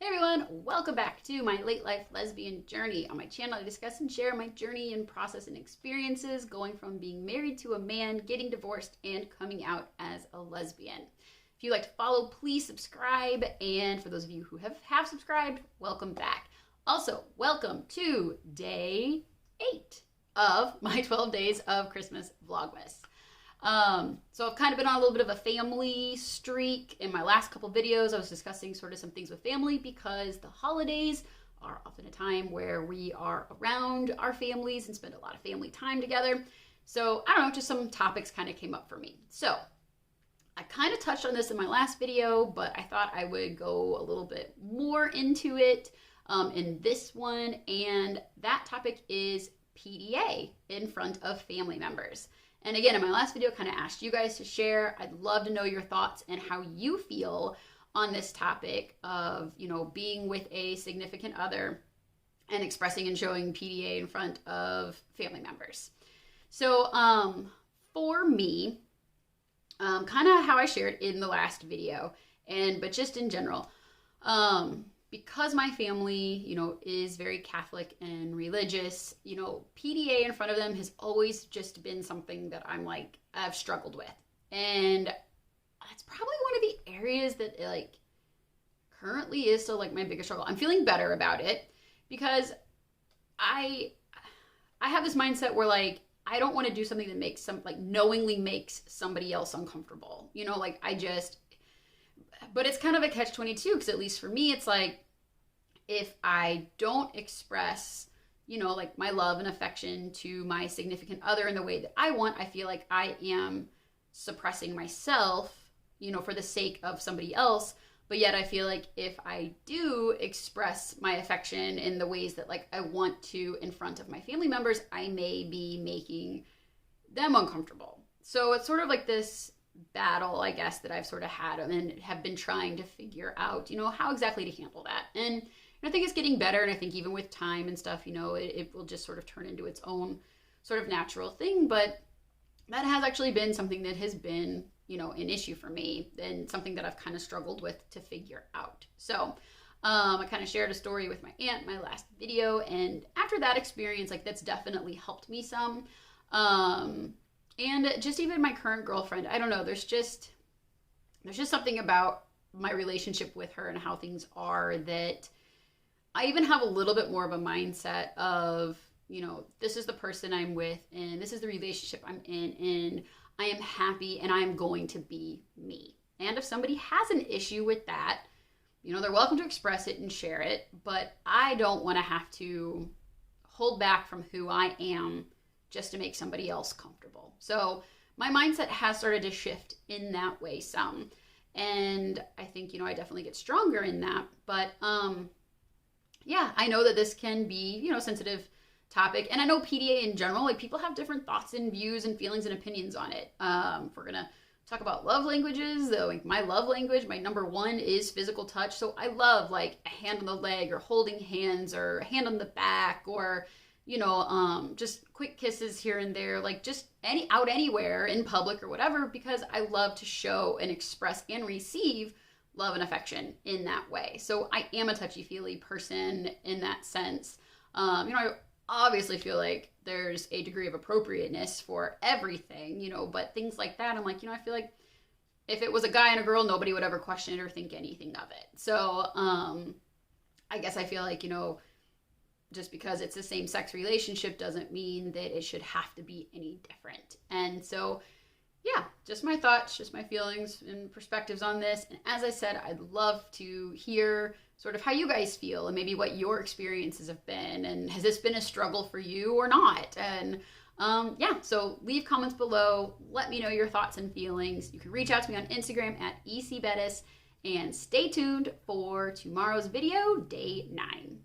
Hey everyone, welcome back to my late life lesbian journey. On my channel, I discuss and share my journey and process and experiences going from being married to a man, getting divorced, and coming out as a lesbian. If you'd like to follow, please subscribe. And for those of you who have subscribed, welcome back. Also, welcome to day 8 of my 12 days of Christmas Vlogmas. So I've kind of been on a little bit of a family streak. In my last couple videos, I was discussing sort of some things with family because the holidays are often a time where we are around our families and spend a lot of family time together. So I don't know, just some topics kind of came up for me. So I kind of touched on this in my last video, but I thought I would go a little bit more into it in this one. And that topic is PDA in front of family members. And again, in my last video, I kind of asked you guys to share. I'd love to know your thoughts and how you feel on this topic of, being with a significant other and expressing and showing PDA in front of family members. So for me, kind of how I shared in the last video, but just in general, because my family, is very Catholic and religious, PDA in front of them has always just been something that I've struggled with. And that's probably one of the areas that currently is still my biggest struggle. I'm feeling better about it because I have this mindset where I don't want to do something that makes knowingly makes somebody else uncomfortable. But it's kind of a catch-22 because at least for me, it's if I don't express, my love and affection to my significant other in the way that I want, I feel like I am suppressing myself, for the sake of somebody else. But yet I feel like if I do express my affection in the ways that I want to in front of my family members, I may be making them uncomfortable. So it's sort of this battle, I guess, that I've sort of had and have been trying to figure out, how exactly to handle that. And I think it's getting better. And I think even with time and stuff, it will just sort of turn into its own sort of natural thing. But that has actually been something that has been, an issue for me and something that I've kind of struggled with to figure out. So I kind of shared a story with my aunt in my last video. And after that experience, that's definitely helped me some. And just even my current girlfriend, I don't know, there's just something about my relationship with her and how things are that I even have a little bit more of a mindset of, this is the person I'm with and this is the relationship I'm in and I am happy and I am going to be me. And if somebody has an issue with that, they're welcome to express it and share it, but I don't want to have to hold back from who I am just to make somebody else comfortable. So my mindset has started to shift in that way some. And I think, I definitely get stronger in that. But yeah, I know that this can be, a sensitive topic. And I know PDA in general, people have different thoughts and views and feelings and opinions on it. If we're going to talk about love languages, though, my love language, my number one is physical touch. So I love a hand on the leg or holding hands or a hand on the back or just quick kisses here and there, just out anywhere in public or whatever, because I love to show and express and receive love and affection in that way. So I am a touchy-feely person in that sense. I obviously feel like there's a degree of appropriateness for everything, but things like that, I'm I feel like if it was a guy and a girl, nobody would ever question it or think anything of it. So I guess I feel like, just because it's the same sex relationship doesn't mean that it should have to be any different. And so, yeah, just my thoughts, just my feelings and perspectives on this. And as I said, I'd love to hear sort of how you guys feel and maybe what your experiences have been. And has this been a struggle for you or not? And yeah, so leave comments below. Let me know your thoughts and feelings. You can reach out to me on Instagram at ecbettis. And stay tuned for tomorrow's video, day 9.